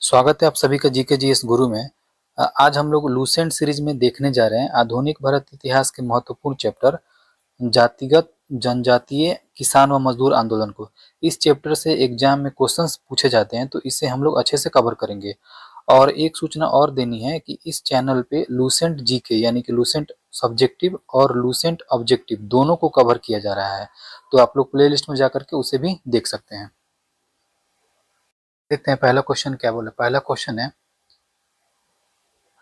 स्वागत है आप सभी का जीके जीएस गुरु में। आज हम लोग लूसेंट सीरीज में देखने जा रहे हैं आधुनिक भारत इतिहास के महत्वपूर्ण चैप्टर जातिगत जनजातीय किसान व मजदूर आंदोलन को। इस चैप्टर से एग्जाम में क्वेश्चंस पूछे जाते हैं, तो इसे हम लोग अच्छे से कवर करेंगे। और एक सूचना और देनी है कि इस चैनल पे लूसेंट जीके यानी कि लूसेंट सब्जेक्टिव और लूसेंट ऑब्जेक्टिव दोनों को कवर किया जा रहा है, तो आप लोग प्ले लिस्ट में जाकर के उसे भी देख सकते हैं। देखते हैं पहला क्वेश्चन क्या बोला। पहला क्वेश्चन है,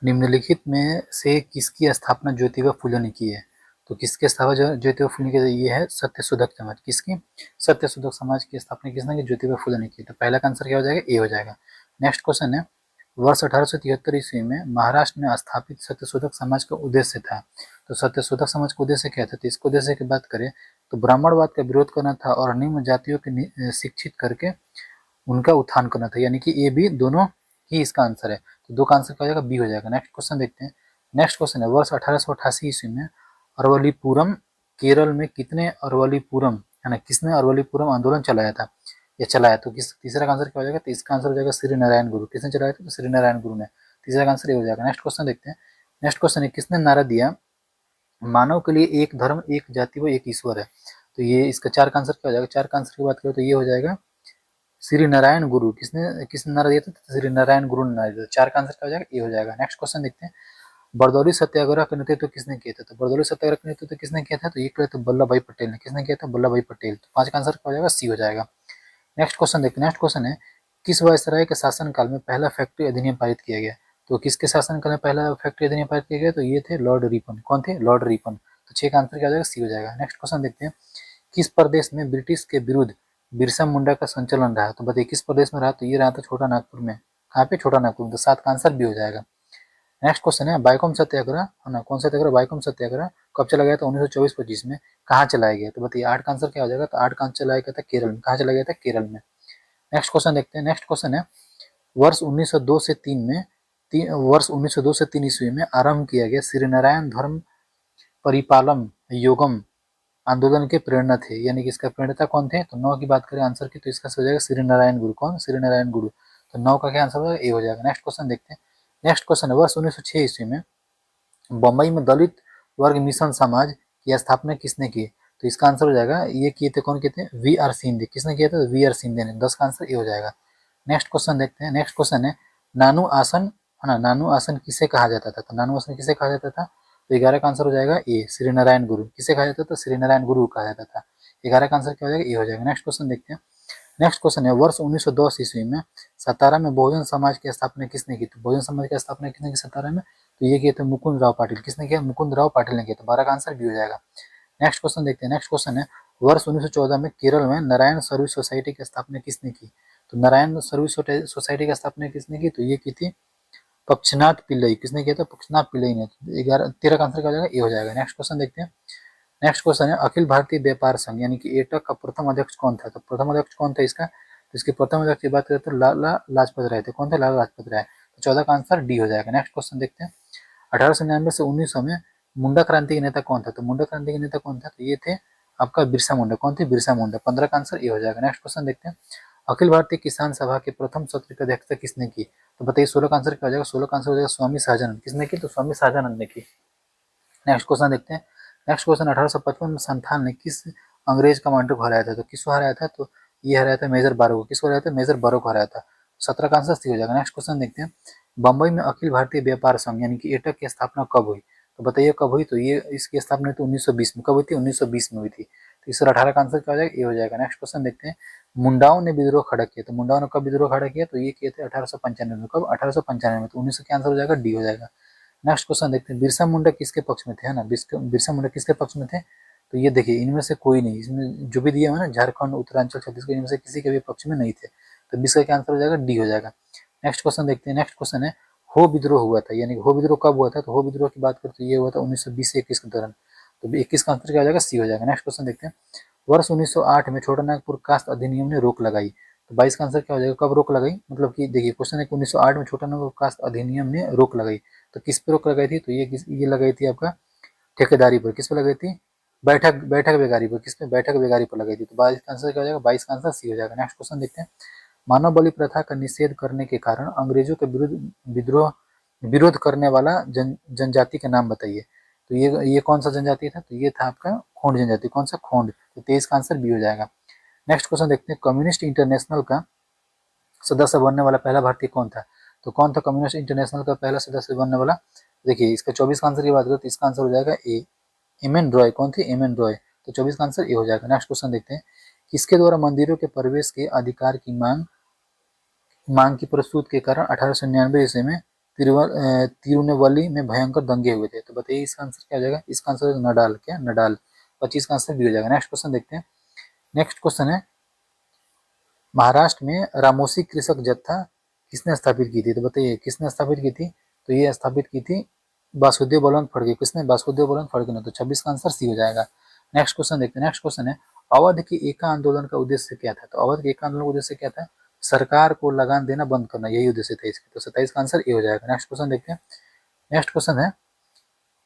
निम्नलिखित में से किसकी स्थापना ज्योतिबा फुले ने की है? तो किसकी स्थापना ज्योतिबा फुले ने की? ये है सत्यशोधक समाज। किसकी? सत्यशोधक समाज की स्थापना किसने की? ज्योतिबा फुले ने की। तो पहला का आंसर क्या हो जाएगा? ए हो जाएगा। नेक्स्ट क्वेश्चन है, वर्ष 1873 ईस्वी में महाराष्ट्र में स्थापित सत्यशोधक समाज का उद्देश्य था। तो सत्यशोधक समाज का उद्देश्य क्या था? तो इसको उद्देश्य की बात करें तो ब्राह्मणवाद का विरोध करना था और निम्न जातियों के शिक्षित करके उनका उत्थान करना था, यानी कि ए बी दोनों ही इसका आंसर है। तो दो का आंसर क्या हो जाएगा? बी हो जाएगा। नेक्स्ट क्वेश्चन देखते हैं। नेक्स्ट क्वेश्चन है, वर्ष 1888 ईस्वी में अरवलीपुरम केरल में कितने अरवलीपुरम है ना किसने अरवलीपुरम आंदोलन चलाया था या चलाया? तो किस तीसरा का आंसर क्या हो जाएगा? तो इसका आंसर हो जाएगा श्री नारायण गुरु। किसने चलाया था? तो श्री नारायण गुरु ने। तीसरा का आंसर ये हो जाएगा। नेक्स्ट क्वेश्चन देखते हैं। नेक्स्ट क्वेश्चन है, किसने नारा दिया मानव के लिए एक धर्म एक जाति व एक ईश्वर है? तो ये इसका चार का आंसर क्या हो जाएगा? चार का आंसर की बात करें तो ये हो जाएगा श्री नारायण गुरु। किसने किसने नारा दिया था? श्री नारायण गुरु ने नारा दिया। चार का आंसर क्या हो जाएगा? ए हो जाएगा। नेक्स्ट क्वेश्चन देखते हैं, बरदौली सत्याग्रह का नेतृत्व किसने किया था? तो बरदौली सत्याग्रह का नेतृत्व किसने किया था? तो ये तो वल्लभ भाई पटेल ने। किसने किया था? वल्लभ भाई पटेल। तो पांच का आंसर क्या हो जाएगा? सी हो जाएगा। नेक्स्ट क्वेश्चन देखते हैं। नेक्स्ट क्वेश्चन है, किस वायसराय के शासन काल में पहला फैक्ट्री अधिनियम पारित किया गया? तो किसके शासन काल में पहला फैक्ट्री अधिनियम पारित किया गया? तो ये थे लॉर्ड रिपन। कौन थे? Lord Ripon. तो छह का आंसर क्या हो जाएगा? सी हो जाएगा। नेक्स्ट क्वेश्चन देखते हैं, किस प्रदेश में ब्रिटिश के विरुद्ध बिरसा मुंडा का संचलन रहा? तो बताइए किस प्रदेश में रहा? तो ये रहा था छोटा नागपुर में। कहाँ पे? छोटा नागपुर में। तो सात का आंसर भी हो जाएगा। नेक्स्ट क्वेश्चन है, बाइकॉम सत्याग्रह है ना, कौन सत्याग्रह? बाइकॉम सत्याग्रह कब चला गया था? 1924-25 में। कहाँ चलाया गया? तो बताइए आठ का आंसर क्या हो जाएगा? तो आठ का आंसर चलाया गया था केरल में। कहाँ चला गया था? केरल में। नेक्स्ट क्वेश्चन देखते हैं। नेक्स्ट क्वेश्चन है, वर्ष 1902 से 3 में वर्ष 1902 से 3 ईस्वी में आरंभ किया गया श्री नारायण धर्म परिपालम योगम आंदोलन के प्रेरणा थे, यानी कि इसका प्रेरणा कौन थे? तो नौ की बात करें आंसर की तो इसका हो जाएगा श्री नारायण गुरु। कौन? श्री नारायण गुरु। तो नौ का क्या आंसर होगा? ए हो जाएगा। नेक्स्ट क्वेश्चन देखते हैं। नेक्स्ट क्वेश्चन है, वर्ष 1906 ईस्वी में बम्बई में दलित वर्ग मिशन समाज की स्थापना किसने की? तो इसका आंसर हो जाएगा, ये किए थे कौन? किए थे? V R Shinde. किसने किया था? वी आर सिंधे ने। 10 का आंसर ए हो जाएगा। नेक्स्ट क्वेश्चन देखते हैं। नेक्स्ट क्वेश्चन है, नानू आसन है ना, नानू आसन किसे कहा जाता था? तो नानू आसन किसे कहा जाता था? तो 11 का आंसर हो जाएगा ए, श्री नारायण गुरु। किसे कहा जाता था? श्री नारायण गुरु कहा जाता था। 11 का आंसर क्या हो जाएगा? ए हो जाएगा। नेक्स्ट क्वेश्चन देखते हैं। नेक्स्ट क्वेश्चन है, वर्ष 1910 ईस्वी में सतारा में बहुजन समाज की स्थापना किसने की? तो बहुजन समाज की स्थापना किसने की सतारा में? तो ये किए थे मुकुंद राव पाटिल। किसने किया? मुकुंद राव पाटिल ने किया। तो 12 का आंसर भी हो जाएगा। नेक्स्ट क्वेश्चन देखते हैं। नेक्स्ट क्वेश्चन है, वर्ष 1914 में केरल में नारायण सर्विस सोसाइटी की स्थापना किसने की? तो नारायण सर्विस सोसाइटी की स्थापना किसने की? तो ये की थी पक्षनाथ पिल्लई। किसने किया था? पक्षनाथ पिल्लई ने। 13 का आंसर क्या हो जाएगा? ए हो जाएगा। नेक्स्ट क्वेश्चन देखते हैं। नेक्स्ट क्वेश्चन है, अखिल भारतीय व्यापार संघ यानी कि एटक का प्रथम अध्यक्ष कौन था? तो प्रथम अध्यक्ष कौन था इसका? तो इसके प्रथम अध्यक्ष की बात करें तो लाला लाजपत राय थे। कौन थे? लाला लाजपत राय। तो 14 का आंसर डी हो जाएगा। नेक्स्ट क्वेश्चन देखते हैं। 1899 से 1900 में मुंडा क्रांति के नेता कौन था? तो मुंडा क्रांति के नेता कौन था? तो ये थे आपका बिरसा मुंडा। कौन थे? बिरसा मुंडा। 15 का आंसर ए हो जाएगा। नेक्स्ट क्वेश्चन देखते हैं, अखिल भारतीय किसान सभा के प्रथम सत्र की अध्यक्षता किसने की? तो बताइए 16 का आंसर क्या हो जाएगा? 16 का आंसर हो जाएगा स्वामी सहजानंद। किसने की? तो स्वामी सहजानंद ने की। नेक्स्ट क्वेश्चन देखते हैं। नेक्स्ट क्वेश्चन, 1855 में संथाल ने किस अंग्रेज कमांडर को हराया था? तो किसको हराया था? तो ये हराया था मेजर बारो को। किसको हराया था? मेजर बारो को हराया था। 17 का आंसर सी हो जाएगा। नेक्स्ट क्वेश्चन देखते हैं, बम्बई में अखिल भारतीय व्यापार संघ यानी कि एटक की स्थापना कब हुई? तो बताइए कब हुई? तो ये इसकी स्थापना तो 1920 में। कब हुई थी? 1920 में हुई थी। तो इस 18 का आंसर क्या हो जाएगा? ए हो जाएगा। नेक्स्ट क्वेश्चन देखते हैं, मुंडाओं ने विद्रोह खड़ा किया। तो मुंडाओं ने कब विद्रोह खड़ा किया? तो ये किए थे 1895 में। कब? 1895 में। तो 1900 का आंसर हो जाएगा डी हो जाएगा। नेक्स्ट क्वेश्चन देखते हैं, बिरसा मुंडा किसके पक्ष में थे? है ना, बिरसा मुंडा किसके पक्ष में थे? तो ये देखिए इनमें से कोई नहीं, इसमें जो भी दिया हुआ है ना झारखंड उत्तरांचल छत्तीसगढ़, इनमें से किसी के भी पक्ष में नहीं थे। तो 20 का क्या आंसर हो जाएगा? डी हो जाएगा। नेक्स्ट क्वेश्चन देखते हैं। नेक्स्ट क्वेश्चन है, हो विद्रोह हुआ था यानी हो विद्रोह कब हुआ था? तो हो विद्रोह की बात करें तो ये हुआ था 1920 से 21 के दौरान। तो 21 का आंसर क्या हो जाएगा? सी हो जाएगा। नेक्स्ट क्वेश्चन देखते हैं, वर्ष 1908 में छोटा नागपुर कास्ट अधिनियम ने रोक लगाई। तो 22 का आंसर क्या हो जाएगा? कब रोक लगाई? मतलब कि देखिए क्वेश्चन है कि 1908 में छोटा नागपुर कास्ट अधिनियम ने रोक लगाई। तो किस पे रोक लगाई थी? तो ये लगाई थी आपका ठेकेदारी पर। किस पे लगाई थी? बैठक बैठक बेगारी पर। किस पे? बैठक बेगारी पर लगाई थी। तो 22 का आंसर क्या हो जाएगा? 22 का आंसर सी हो जाएगा। नेक्स्ट क्वेश्चन देखते हैं, मानव बलि प्रथा का निषेध करने के कारण अंग्रेजों के विरुद्ध विरोध करने वाला जनजाति का नाम बताइए। तो ये कौन सा जनजाति था? तो ये था आपका खोंड जनजाति। कौन सा? खोंड। तो 23 का आंसर बी हो जाएगा। नेक्स्ट क्वेश्चन देखते हैं, कम्युनिस्ट इंटरनेशनल का सदस्य बनने वाला पहला भारतीय कौन था? तो कौन था कम्युनिस्ट इंटरनेशनल का पहला सदस्य बनने वाला? देखिए इसका 24 का आंसर की बात करें तो इसका आंसर हो जाएगा ए, एम एन रॉय। कौन थी? M N Roy. तो 24 का आंसर ए हो जाएगा। नेक्स्ट क्वेश्चन देखते हैं, किसके द्वारा मंदिरों के प्रवेश के अधिकार की मांग की प्रस्तुत के कारण 1899 ईस्वी में तिरुनेवली में भयंकर दंगे हुए थे? तो बताइए इसका आंसर क्या हो जाएगा? इसका आंसर नडाल। क्या? नडाल। 25 का आंसर बी हो जाएगा। नेक्स्ट क्वेश्चन देखते हैं, नेक्स्ट क्वेश्चन है, महाराष्ट्र में रामोसी कृषक जत्था किसने स्थापित की थी? तो बताइए किसने स्थापित की थी? तो ये स्थापित की थी वासुदेव बलवंत फड़के। किसने? वासुदेव बलवंत फड़के ने। तो 26 का आंसर सी हो जाएगा। नेक्स्ट क्वेश्चन देखते हैं, नेक्स्ट क्वेश्चन है, अवध के एका आंदोलन का उद्देश्य क्या था? तो अवध के एका आंदोलन का उद्देश्य क्या था? सरकार को लगान देना बंद करना, यही उद्देश्य था इसके। तो 27 का आंसर ए हो जाएगा। नेक्स्ट क्वेश्चन देखते हैं, नेक्स्ट क्वेश्चन है,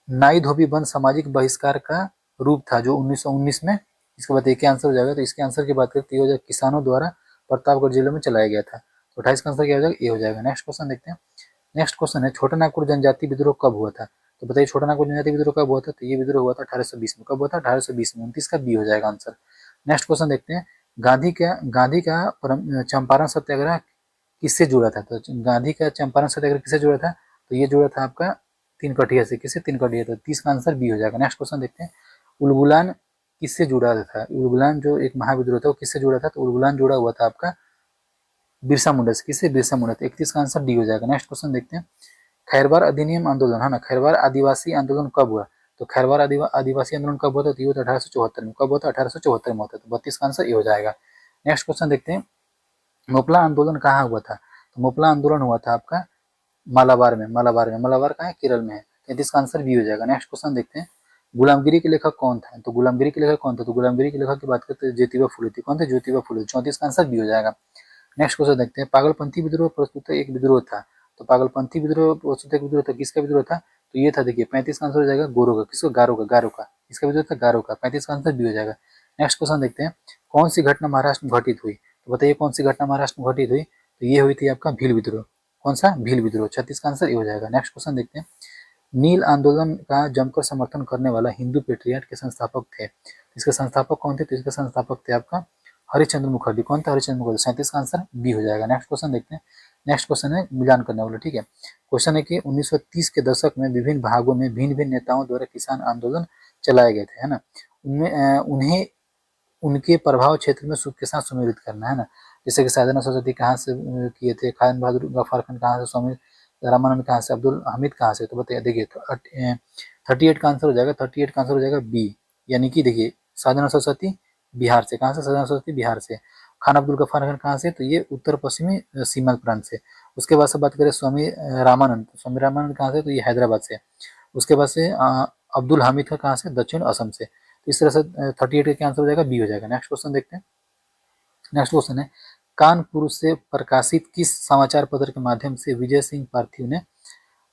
नाई धोबी बंद सामाजिक बहिष्कार का रूप था जो 1919 में, इसके बाद एक आंसर हो जाएगा। तो इसके आंसर की बात करें तो ये हो जाएगा किसानों द्वारा प्रतापगढ़ जिले में चलाया गया था। तो 28 का आंसर क्या हो जाएगा? ए हो जाएगा। नेक्स्ट क्वेश्चन देखते हैं, नेक्स्ट क्वेश्चन है, छोटा नागपुर जनजाति विद्रोह कब हुआ था? तो बताइए छोटा नागपुर जनजाति विद्रोह कब हुआ था? तो ये विद्रोह हुआ था 1820 में। कब हुआ था? 1820 में। 29 का बी हो जाएगा आंसर। नेक्स्ट क्वेश्चन देखते हैं, गांधी का चंपारण सत्याग्रह किससे जुड़ा था? तो गांधी का चंपारण सत्याग्रह किससे जुड़ा था? तो ये जुड़ा था आपका तीन कटिया से। किससे? तीन कटिया। तो 30 का आंसर बी हो जाएगा। नेक्स्ट क्वेश्चन देखते हैं, उलगुलान किससे जुड़ा था? उलगुलान जो एक महाविद्रोह था वो किससे जुड़ा था? तो उलगुलान जुड़ा हुआ था आपका बिरसा मुंडा से। किससे? बिरसा मुंडा। 31 का आंसर डी हो जाएगा। नेक्स्ट क्वेश्चन देखते हैं, खैरवार अधिनियम आंदोलन है ना, खैरवार आदिवासी आंदोलन कब हुआ? तो खैरवार आदिवासी आंदोलन कब हुआ था? तो ये 1874 में। कब हुआ था? 1874 में होता है। तो 32 का आंसर ये हो जाएगा। नेक्स्ट क्वेश्चन देखते हैं, मोपला आंदोलन कहाँ हुआ था? तो मोपला आंदोलन हुआ था आपका मालाबार में। मालाबार कहाँ है? केरल में है। 33 का आंसर बी हो जाएगा। नेक्स्ट क्वेश्चन देखते हैं, गुलामगिरी के लेखक कौन था? तो गुलामगिरी के लेखक कौन था? तो गुलामगिरी के लेखक की बात करते हैं ज्योतिबा फुले थी। कौन थे? ज्योतिबा फुले। 34 का आंसर बी हो जाएगा। नेक्स्ट क्वेश्चन देखते हैं, पागलपंथी विद्रोह प्रस्तुत एक विद्रोह था। तो पागलपंथी विद्रोह प्रस्तुत एक विद्रोह था, किसका विद्रोह था? तो ये था, देखिए 35 का आंसर हो जाएगा गोरो का। किसको? गारो का। इसका विद्रोह था गारो का। 35 का आंसर बी हो जाएगा। नेक्स्ट क्वेश्चन देखते हैं, कौन सी घटना महाराष्ट्र में घटित हुई? तो बताइए कौन सी घटना महाराष्ट्र में घटित हुई? तो ये हुई थी आपका भील विद्रोह। कौन सा? भील विद्रोह। 36 का आंसर ये हो जाएगा। नेक्स्ट क्वेश्चन देखते हैं, नील आंदोलन का जमकर समर्थन करने वाला हिंदू पेट्रियाट के संस्थापक थे। इसके संस्थापक कौन थे? तो इसके संस्थापक थे आपका हरिश्चंद्र मुखर्जी। कौन था? हरिश्चंद्र मुखर्जी। 37 का आंसर बी हो जाएगा। नेक्स्ट क्वेश्चन देखते हैं, नेक्स्ट क्वेश्चन है मिलान करने वाला। ठीक है, क्वेश्चन है कि 1930 के दशक में विभिन्न भागों में भिन्न भिन्न नेताओं द्वारा किसान आंदोलन चलाए गए थे, है ना। उन्हें उनके प्रभाव क्षेत्र में सुख के साथ सम्मिलित करना, है ना। जैसे कि साधना सरस्वती कहाँ से किए थे, खान बहादुर गफ्फार खान कहाँ से, स्वामी रामानंद कहाँ से, अब्दुल हामिद कहाँ से? तो बताइए, देखिए 38 का आंसर हो जाएगा। 38 का आंसर हो जाएगा बी, यानी कि देखिए साधना सरस्वती बिहार से। कहाँ से? साधना सरस्वती बिहार से। खान अब्दुल गफ्फार खान कहाँ से? तो ये उत्तर पश्चिमी सीमांत प्रांत से। उसके बाद से बात करें स्वामी रामानंद, स्वामी रामानंद कहाँ से? तो ये हैदराबाद से। उसके बाद से अब्दुल हामिद का कहाँ से? दक्षिण असम से। तो इस तरह से 38 का आंसर हो जाएगा बी हो जाएगा। नेक्स्ट क्वेश्चन देखते हैं, नेक्स्ट क्वेश्चन है, कानपुर से प्रकाशित किस समाचार पत्र के माध्यम से विजय सिंह पार्थिव ने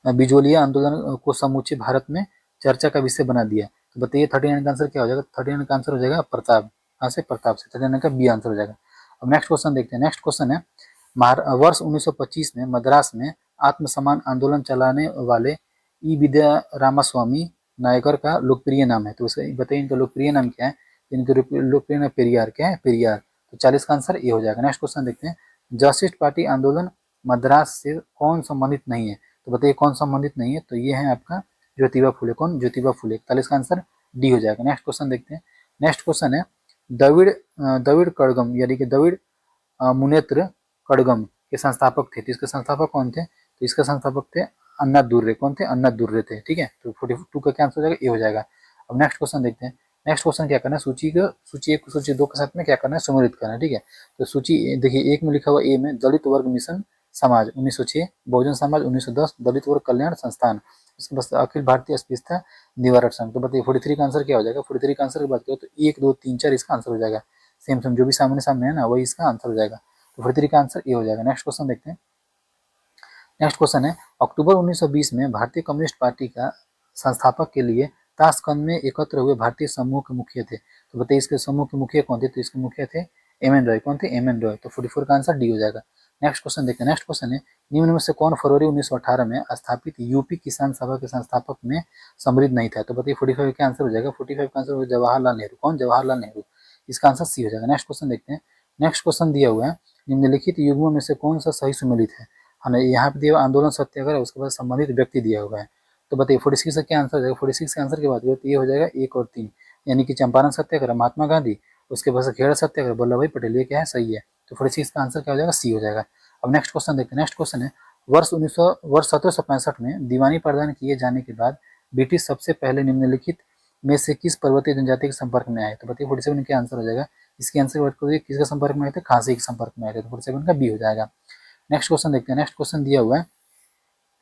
बिजोलिया आंदोलन को समूचे भारत में चर्चा का विषय बना दिया? तो बताइए 39 का आंसर क्या हो जाएगा? 39 का आंसर हो जाएगा प्रताप। कहाँ से? प्रताप से। 39 का बी आंसर हो जाएगा। अब नेक्स्ट क्वेश्चन देखते हैं, नेक्स्ट क्वेश्चन है, वर्ष 1925 में मद्रास में आत्मसम्मान आंदोलन चलाने वाले ई विद्या रामास्वामी नायकर का लोकप्रिय नाम है। तो उसे बताइए इनका लोकप्रिय नाम क्या है? इनके लोकप्रिय नाम पेरियार। क्या है? पेरियार। तो 40 का आंसर ए हो जाएगा। नेक्स्ट क्वेश्चन देखते हैं, जस्टिस पार्टी आंदोलन मद्रास से कौन संबंधित नहीं है? तो बताइए कौन संबंधित नहीं है? तो ये है आपका ज्योतिबा फुले। कौन? ज्योतिबा फुले। 41 का आंसर डी हो जाएगा। नेक्स्ट क्वेश्चन देखते हैं, नेक्स्ट क्वेश्चन है, द्रविड़ कड़गम यानी कि द्रविड़ मुनेत्र कड़गम के संस्थापक थे। तो इसके संस्थापक कौन थे? तो इसके संस्थापक थे अन्ना दुर्रे। कौन थे? अन्ना दुर्रे थे। ठीक है, तो 42 का क्या आंसर हो जाएगा? ए हो जाएगा। अब नेक्स्ट क्वेश्चन देखते हैं, नेक्स्ट क्वेश्चन क्या करना है, सूची 1 सूची 2 के साथ में क्या करना है? सम्मिलित करना है। ठीक है, तो सूची देखिए 1 में लिखा हुआ ए में दलित वर्ग मिशन समाज 1906, बहुजन समाज 1910, दलित वर्ग कल्याण संस्थान, इसके बाद अखिल भारतीय अस्पृश्यता निवारण संघ। तो बताइए 43 का आंसर क्या हो जाएगा? 43 का आंसर की बात करें तो 1 2 3 4 इसका आंसर हो जाएगा। सेम जो भी सामने सामने है ना वही इसका आंसर हो जाएगा। तो 43 का आंसर ए हो जाएगा। नेक्स्ट क्वेश्चन देखते हैं, नेक्स्ट क्वेश्चन है, अक्टूबर 1920 में भारतीय कम्युनिस्ट पार्टी का संस्थापक के लिए ताशकंद में एकत्र हुए भारतीय समूह के मुखिया थे। तो बताइए इसके समूह के मुखिया कौन थे? तो इसके मुखिया थे एम एन रॉय। कौन थे? M N Roy. तो 44 का आंसर डी हो जाएगा। नेक्स्ट क्वेश्चन देखते हैं। नेक्स्ट क्वेश्चन है, निम्न में से कौन फरवरी 1918 में स्थापित यूपी किसान सभा के संस्थापक में सम्मिलित नहीं था? तो बताइए 45 का आंसर हो जाएगा। 45 का आंसर हो जवाहरलाल नेहरू। कौन? जवाहरलाल नेहरू। इसका आंसर सी हो जाएगा। नेक्स्ट क्वेश्चन देखते हैं। नेक्स्ट क्वेश्चन दिया हुआ है, निम्नलिखित युग्मों में से कौन सा सही सुमेलित है? हमें यहाँ पे दिया हुआ आंदोलन सत्याग्रह, उसके बाद संबंधित व्यक्ति दिया हुआ है। तो बताइए 46 का क्या आंसर हो जाएगा? 46 के आंसर की बात करें तो ये हो जाएगा 1 और 3, यानी कि चंपारण सत्याग्रह महात्मा गांधी, उसके बाद से खेड़ा सत्याग्रह वल्लभ भाई पटेल। ये क्या है? सही है। तो 46 का आंसर क्या हो जाएगा? सी हो जाएगा। अब नेक्स्ट क्वेश्चन देखते हैं। नेक्स्ट क्वेश्चन है, वर्ष 1765 में दीवानी प्रदान किए जाने के बाद ब्रिटिश सबसे पहले निम्नलिखित में से किस पर्वतीय जनजाति के संपर्क में आए? तो बताइए 47 क्या आंसर हो जाएगा? इसके आंसर की बात करिए, किसके संपर्क में आए थे? खांसी के संपर्क में आए थे। तो 47 का बी हो जाएगा। नेक्स्ट क्वेश्चन देखते हैं। नेक्स्ट क्वेश्चन दिया हुआ है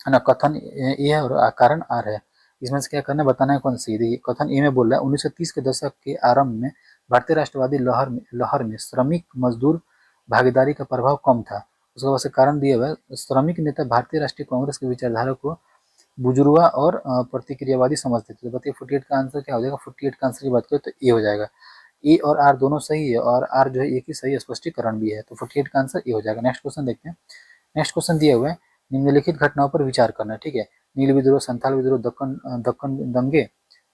ना, कथन ए है और कारण आर है। इसमें से क्या करना है? बताना है कौन सी। देखिए कथन ए में बोल रहा है 1930 के दशक के आरंभ में भारतीय राष्ट्रवादी लहर में श्रमिक मजदूर भागीदारी का प्रभाव कम था। उसके बाद से कारण दिया हुआ है, श्रमिक नेता भारतीय राष्ट्रीय कांग्रेस की विचारधारा को बुजुर्गा और प्रतिक्रियावादी समझते थे। तो बताइए 48 का आंसर क्या हो जाएगा? 48 का आंसर की बात करें तो ए हो जाएगा। ए और आर दोनों सही है, और आर जो है एक ही सही स्पष्टीकरण भी है। तो 48 का आंसर ए हो जाएगा। नेक्स्ट क्वेश्चन देखते हैं। नेक्स्ट क्वेश्चन दिया हुआ है, निम्नलिखित घटनाओं पर विचार करना है। ठीक है, नील विद्रोह, संथाल विद्रोह, दक्कन दंगे,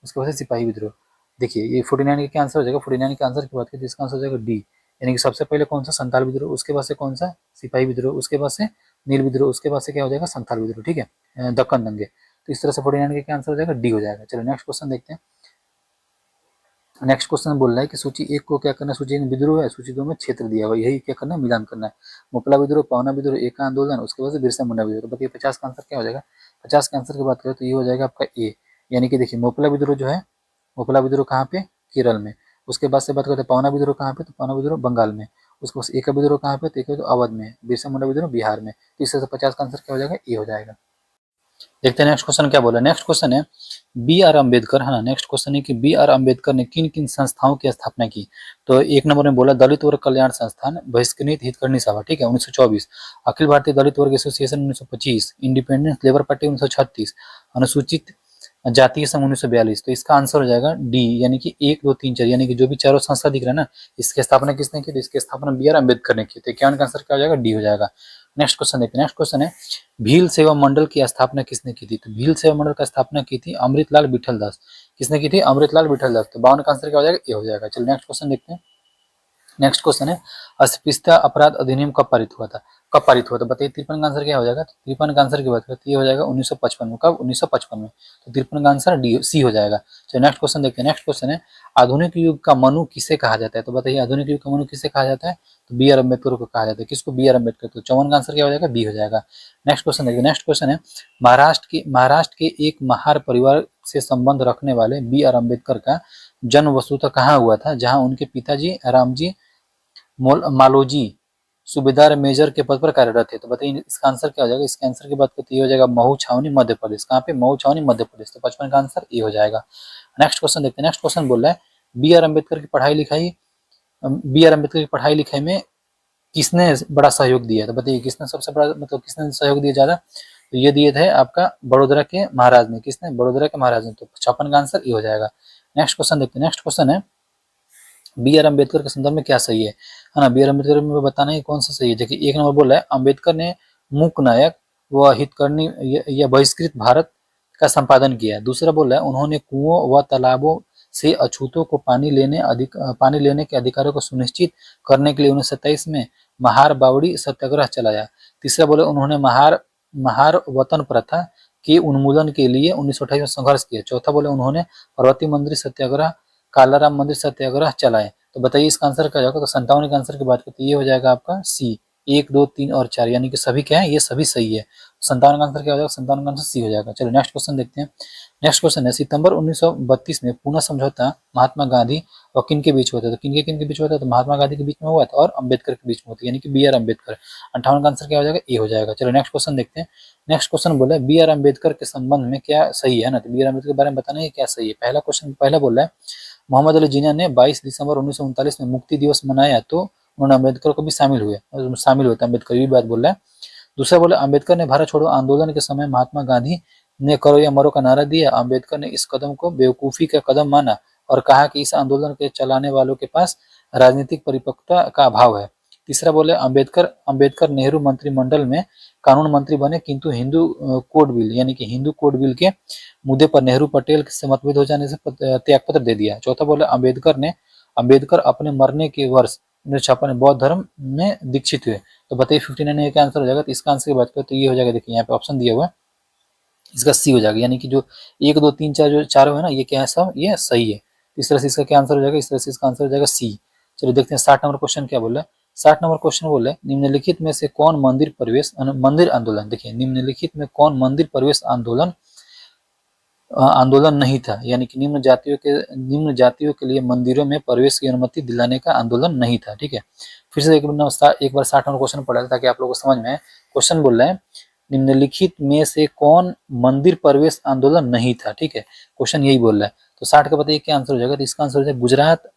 उसके बाद सिपाही विद्रोह। देखिए ये 49 का आंसर हो जाएगा। 49 के आंसर की बात करें तो इसका आंसर हो जाएगा डी, यानी कि सबसे पहले कौन सा? संथाल विद्रोह, उसके बाद से कौन सा? सिपाही विद्रोह, उसके बाद से नील विद्रोह, उसके बाद से क्या हो जाएगा? संथाल विद्रोह। ठीक है, दक्कन दंगे। तो इस तरह से 49 का आंसर हो जाएगा डी हो जाएगा। चलो नेक्स्ट क्वेश्चन देखते हैं। नेक्स्ट क्वेश्चन बोल रहा है कि सूची 1 को क्या करना है? सूची 1 विद्रोह है, सूची 2 में क्षेत्र दिया हुआ, यही क्या करना है? मिलान करना है। मोपला विद्रोह, पवना विद्रोह, एक आंदोलन, उसके बाद से बिरसा मुंडा विद्रोह। तो बताइए 50 का आंसर क्या हो जाएगा? 50 के आंसर की बात करें तो ये हो जाएगा आपका ए, यानी कि देखिए मोपला विद्रोह जो है, मोपला विद्रोह कहाँ पे? केरल में। उसके बाद से बात करते हैं पवना विद्रोह कहाँ पे? तो पवना विद्रोह बंगाल में। उसके बाद एका विद्रोह कहाँ पे? तो एका विद्रोह अवध में। बिरसा मुंडा विद्रोह बिहार में। तो इससे 50 का आंसर क्या हो जाएगा? ए हो जाएगा। देखते हैं नेक्स्ट क्वेश्चन क्या बोला। नेक्स्ट क्वेश्चन है, बी आर अम्बेडकर है ना। नेक्स्ट क्वेश्चन है कि बी आर अम्बेडकर ने किन किन संस्थाओं की स्थापना की? तो एक नंबर में बोला दलित वर्ग कल्याण संस्थान, बहिष्कृत हितकर्णी सभा, ठीक है 1924, अखिल भारतीय दलित वर्ग एसोसिएशन 1925, इंडिपेंडेंस लेबर पार्टी 1936, अनुसूचित जातीय संघ 1942। तो इसका आंसर हो जाएगा डी, यानी कि 1 2 3 4, यानी कि जो भी चारों संस्था दिख रहा है ना, इसकी स्थापना किसने की? तो इसकी स्थापना बी आर अम्बेडकर ने की। तो 51 का आंसर क्या हो जाएगा? डी हो जाएगा। नेक्स्ट क्वेश्चन देखते हैं। नेक्स्ट क्वेश्चन है, भील सेवा मंडल की स्थापना किसने की थी? तो भील सेवा मंडल का स्थापना की थी अमृतलाल विठल दास। किसने की थी? अमृतलाल विठल दास। तो 52 का आंसर क्या हो जाएगा? ए हो जाएगा। चलो नेक्स्ट क्वेश्चन देखते हैं। नेक्स्ट क्वेश्चन है, अस्पृश्यता अपराध अधिनियम कब पारित हुआ था? कब पारित हुआ? तो बताइए 53 का आंसर क्या हो जाएगा? तो 53 का आंसर की बात करें तो ये हो जाएगा 1955 में। कब? 1955 में। तो 53 का आंसर डी सी हो जाएगा। चलो नेक्स्ट क्वेश्चन देखते हैं। नेक्स्ट क्वेश्चन है, आधुनिक युग का मनु किसे कहा जाता है? तो बताइए आधुनिक युग का मनु किसे कहा जाता है? तो बी आर अम्बेडकर को कहा जाता है। किसको? B R Ambedkar. तो 54 का आंसर क्या हो जाएगा? बी हो जाएगा। नेक्स्ट क्वेश्चन देखिए। नेक्स्ट क्वेश्चन है, महाराष्ट्र के एक महार परिवार से संबंध रखने वाले बी आर अम्बेडकर का जन्म वस्तुतः कहाँ हुआ था? जहाँ उनके पिताजी रामजी मालोजी सूबेदार मेजर के पद पर कार्यरत है। तो बताइए इसका आंसर क्या हो जाएगा? इसके आंसर की बात करते हो जाएगा महू छावनी मध्य प्रदेश। कहाँ पे? महू छावनी मध्य प्रदेश। तो 55 का आंसर ए हो जाएगा। नेक्स्ट क्वेश्चन देखते हैं। नेक्स्ट क्वेश्चन बोल रहा है, बी आर अम्बेडकर की पढ़ाई लिखाई में किसने बड़ा सहयोग दिया? तो बताइए किसने सबसे बड़ा, मतलब किसने सहयोग दिया ज्यादा? तो ये दिए थे आपका बड़ोदरा के महाराज ने। किसने? बड़ोदरा के महाराज ने। तो 56 का आंसर ए हो जाएगा। नेक्स्ट क्वेश्चन देखते हैं। नेक्स्ट क्वेश्चन है, बी आर अम्बेडकर के संदर्भ में क्या सही है ना? बी आर अम्बेडकर में बताना है कौन सा सही है। देखिए एक नंबर बोल रहा है, अम्बेडकर ने मूक नायक व हितकर्णी या बहिष्कृत भारत का संपादन किया। दूसरा बोल रहा है, उन्होंने कुओं व तालाबों से अछूतों को पानी लेने के अधिकारों को सुनिश्चित करने के लिए 1927 में महार बावड़ी सत्याग्रह चलाया। तीसरा बोले, उन्होंने महार वतन प्रथा के उन्मूलन के लिए 1928 में संघर्ष किया। चौथा बोले, उन्होंने पार्वती मंदिर सत्याग्रह, कालाराम मंदिर सत्याग्रह चलाए। तो बताइए इसका आंसर क्या होगा? तो 57 के आंसर की बात करते ये हो जाएगा आपका सी, 1 2 3 और 4, यानी कि सभी क्या है? ये सभी सही है। 57 का आंसर क्या हो जाएगा? 57 का आंसर सी हो जाएगा। चलो नेक्स्ट क्वेश्चन देखते हैं। नेक्स्ट क्वेश्चन है, सितंबर 1932 में पूना समझौता महात्मा गांधी और किन के बीच हुआ था? तो किन के बीच हुआ था? तो महात्मा गांधी के बीच में हुआ था और अम्बेडकर के बीच में हुआ था, यानी कि बी आर अम्बेडकर। 58 का आंसर क्या हो जाएगा? ए हो जाएगा। चलो नेक्स्ट क्वेश्चन देखते हैं। नेक्स्ट क्वेश्चन बोला है, बी आर अम्बेडकर के संबंध में क्या सही है ना? तो बी आर अम्बेडकर के बारे में बताना है क्या सही है। पहला क्वेश्चन पहला बोल रहा है, मोहम्मद अली जिन्ना ने 22 दिसंबर 1939 में मुक्ति दिवस मनाया तो उन्होंने अम्बेडकर को भी शामिल हुए थे। अम्बेडकर ये बात बोल रहा है। दूसरा बोला, अम्बेडकर ने भारत छोड़ो आंदोलन के समय महात्मा गांधी ने करो या मरो का नारा दिया। अम्बेडकर ने इस कदम को बेवकूफी का कदम माना और कहा कि इस आंदोलन के चलाने वालों के पास राजनीतिक परिपक्वता का अभाव है। तीसरा बोले अंबेडकर नेहरू मंत्रिमंडल में कानून मंत्री बने, किंतु हिंदू कोड बिल यानी कि हिंदू कोड बिल के मुद्दे पर नेहरू पटेल से मतभेद हो जाने से त्यागपत्र दे दिया। चौथा बोले अंबेडकर अपने मरने के वर्ष 1956 में बौद्ध धर्म में दीक्षित हुए। तो बताइए 59 क्या आंसर हो जाएगा। तो इसका आंसर की बात करें तो ये हो जाएगा, देखिए यहाँ पे ऑप्शन दिया हुआ है, इसका सी हो जाएगा। यानी कि जो 1 2 3 4 जो चारों है ना, ये क्या है, सब ये सही है। इस तरह से इसका क्या आंसर हो जाएगा, इस तरह से इसका आंसर हो जाएगा सी। चलिए देखते हैं 60 नंबर क्वेश्चन क्या बोल रहा है। 60 नंबर क्वेश्चन बोल रहे हैं, निम्नलिखित में से कौन मंदिर आंदोलन, देखिए निम्नलिखित में कौन मंदिर प्रवेश आंदोलन नहीं था। यानी कि निम्न जातियों के लिए मंदिरों में प्रवेश की अनुमति दिलाने का आंदोलन नहीं था। ठीक है, फिर से एक बार 60 नंबर क्वेश्चन पढ़ा ताकि आप लोगों को समझ में आए। क्वेश्चन बोल रहे हैं, निम्नलिखित में से कौन मंदिर प्रवेश आंदोलन नहीं था। ठीक है, क्वेश्चन यही बोल रहा है। तो 60 का बताइए क्या आंसर हो जाएगा। तो इसका आंसर हो जाएगा गुजरात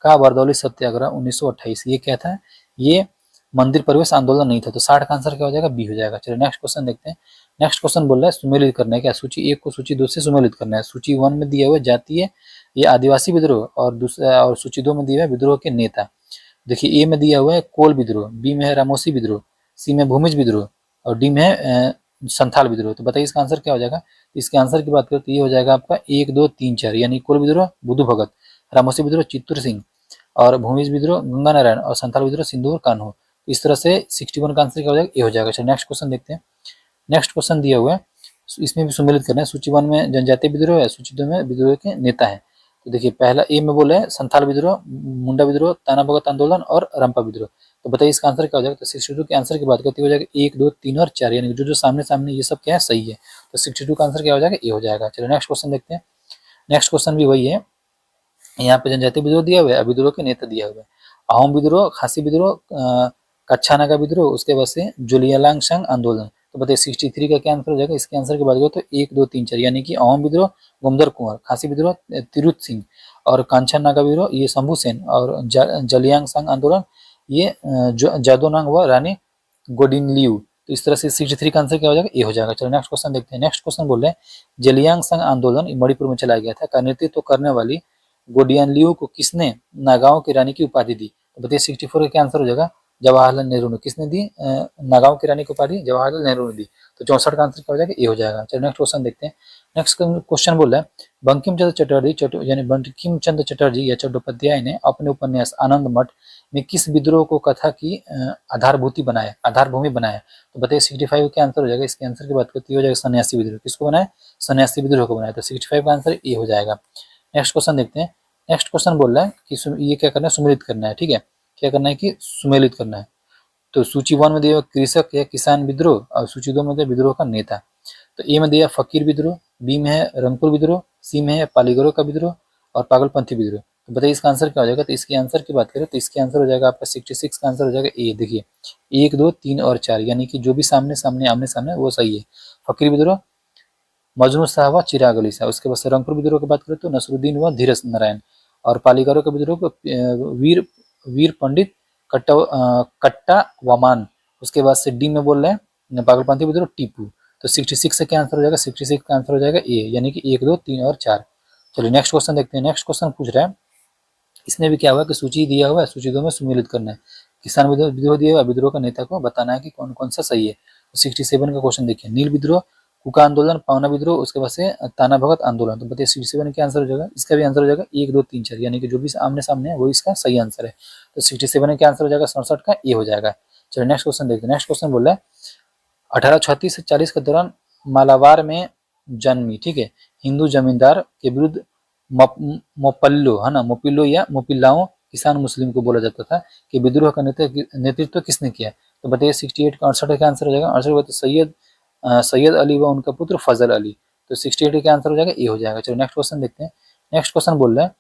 का बरदौली सत्याग्रह 1928। ये क्या था, ये मंदिर प्रवेश आंदोलन नहीं था। तो 60 का आंसर क्या हो जाएगा, बी हो जाएगा। चलिए नेक्स्ट क्वेश्चन देखते हैं। नेक्स्ट क्वेश्चन बोल रहा है सुमेलित करना है क्या, सूची 1 को सूची 2 से सुमेलित करना है। सूची 1 में दिया हुआ है जातीय या आदिवासी विद्रोह, और सूची 2 में दिया है विद्रोह के नेता। देखिए ए में दिया हुआ है कोल विद्रोह, बी में है रामोसी विद्रोह, सी में भूमिज विद्रोह, और डी में है संथाल विद्रोह। तो बताइए इसका आंसर क्या हो जाएगा। इसके आंसर की बात करें तो ये हो जाएगा आपका 1 2 3 4, यानी कोल विद्रोह बुद्धू भगत, रामोसी विद्रोह चित्तूर सिंह, और भूमिज विद्रोह गंगा नारायण, और संथाल विद्रोह सिंदूर कान्हू। इस तरह से 61 का आंसर क्या हो जाएगा, ए हो जाएगा। चलिए नेक्स्ट क्वेश्चन देखते हैं। नेक्स्ट क्वेश्चन दिया हुआ है, इसमें भी सम्मिलित करना है। सूची 1 में जनजातीय विद्रोह है, सूची 2 में विद्रोह के नेता है। तो देखिए पहला ए में बोले संथाल विद्रोह, मुंडा विद्रोह, ताना भगत आंदोलन और रंपा विद्रोह। तो बताइए इसका आंसर क्या हो जाएगा। तो 62 के आंसर की बात करते हो जाएगा 1 2 3 और 4, यानी जो सामने सामने ये सब क्या है, सही है। तो 62 का आंसर क्या हो जाएगा, ए हो जाएगा। चलो नेक्स्ट क्वेश्चन देखते हैं। नेक्स्ट क्वेश्चन भी वही है, यहाँ पे जनजातीय विद्रोह दिया हुआ है, विद्रोह के नेता दिया हुआ है। अहोम विद्रोह, खासी विद्रोह, कच्छा नागा विद्रोह, उसके बाद से जुलियालांगशांग आंदोलन। तो बताइए 63 का क्या आंसर हो जाएगा। इसके आंसर की बात करें तो 1 2 3 4, यानी कि अहोम विद्रोह गोमदर कुंवर, खासी विद्रोह तिरुत सिंह, और कांचन नागा विद्रोह ये शंभू सेन, और जलियांगशांग आंदोलन ये जादोनांग व रानी गोडिनलियू। तो इस तरह से 63 का आंसर क्या हो जाएगा, ए हो जाएगा। चलो नेक्स्ट क्वेश्चन देखते हैं। नेक्स्ट क्वेश्चन बोल रहे हैं, जलियांगशांग आंदोलन मणिपुर में चलाया गया था, का नेतृत्व करने वाली गोडियनलियू को किसने नागाओं की रानी की उपाधि दी। तो बताइए 64 का क्या आंसर हो जाएगा, जवाहरलाल नेहरू ने। किसने दी नागाओं की रानी की उपाधि, जवाहरलाल नेहरू ने दी। तो 64 का आंसर क्या हो जाएगा, ए हो जाएगा। चलो नेक्स्ट क्वेश्चन देखते हैं। नेक्स्ट क्वेश्चन बोल रहा है, बंकिम चंद्र चटर्जी यानी बंकिम चंद्र चटर्जी या चट्टोपाध्याय ने अपने उपन्यास आनंद मठ में किस विद्रोह को कथा की आधारभूमि बनाया। तो बताइए 65 का आंसर हो जाएगा। इसके आंसर की बात करते हो जाएगा सन्यासी विद्रोह। किसको बनाया, सन्यासी विद्रोह को बनाया। तो 65 का आंसर ए हो जाएगा। नेक्स्ट क्वेश्चन देखते हैं। नेक्स्ट क्वेश्चन बोल रहा है कि ये क्या करना है, सुमेलित करना है। ठीक है, क्या करना है कि सुमेलित करना है। तो सूची 1 में दिया कृषक या किसान विद्रोह, और सूची 2 में दिया विद्रोह का नेता। तो ए में दिया फकीर विद्रोह, बी में है रंगपुर विद्रोह, सी में है पालीगरों का विद्रोह, और पागलपंथी विद्रोह। तो बताइए इसका आंसर क्या हो जाएगा। तो इसके आंसर की बात करें तो इसके आंसर हो जाएगा आपका 66 का आंसर हो जाएगा ए। देखिए 1 2 3 और 4, यानी कि जो भी आमने सामने वो सही है। फकीर विद्रोह मजनू शाह व चिराग अली शाह। उसके बाद रंगपुर विद्रोह की बात करें तो नसरुद्दीन व धीरज नारायण, और पालीगरों के विद्रोह को वीर पंडित कट्टा वमान। उसके बाद से डी में बोल रहे हैं पागलपंथी विद्रोह टीपू। तो 66 से क्या आंसर हो जाएगा, 66 का आंसर हो जाएगा ए, यानी कि 1 2 3 और 4। चलिए नेक्स्ट क्वेश्चन देखते हैं। नेक्स्ट क्वेश्चन पूछ रहा है, इसमें भी क्या हुआ कि सूची दिया हुआ है, सूची 2 में सुमेलित करना है। किसान विद्रोह दिया हुआ, विद्रोह का नेता को बताना है कि कौन कौन सा सही है। 67 का क्वेश्चन देखिए, नील विद्रोह, कुका आंदोलन, पावना विद्रोह, उसके बाद से ताना भगत आंदोलन। तो बताइए 67 क्या आंसर हो जाएगा। इसका भी आंसर हो जाएगा 1 2 3 4, यानी कि जो भी आमने सामने है वो इसका सही आंसर है। तो 67 क्या आंसर हो जाएगा, 67 का ए हो जाएगा। चलिए नेक्स्ट क्वेश्चन देखते हैं। नेक्स्ट क्वेश्चन बोल रहा है 1836 से 40 के दौरान मालाबार में जन्मी, ठीक है, हिंदू जमींदार के विरुद्ध मोपल्लो है ना, मोपिल्लो या मोपिल्लाओं किसान मुस्लिम को बोला जाता था कि विद्रोह का नेतृत्व किसने किया। तो बताइए 68 का 68 का आंसर हो जाएगा। 68 तो सैयद अली व उनका पुत्र फजल अली। तो 68 का आंसर हो जाएगा ए हो जाएगा। चलो नेक्स्ट क्वेश्चन देखते हैं। नेक्स्ट क्वेश्चन बोल रहा है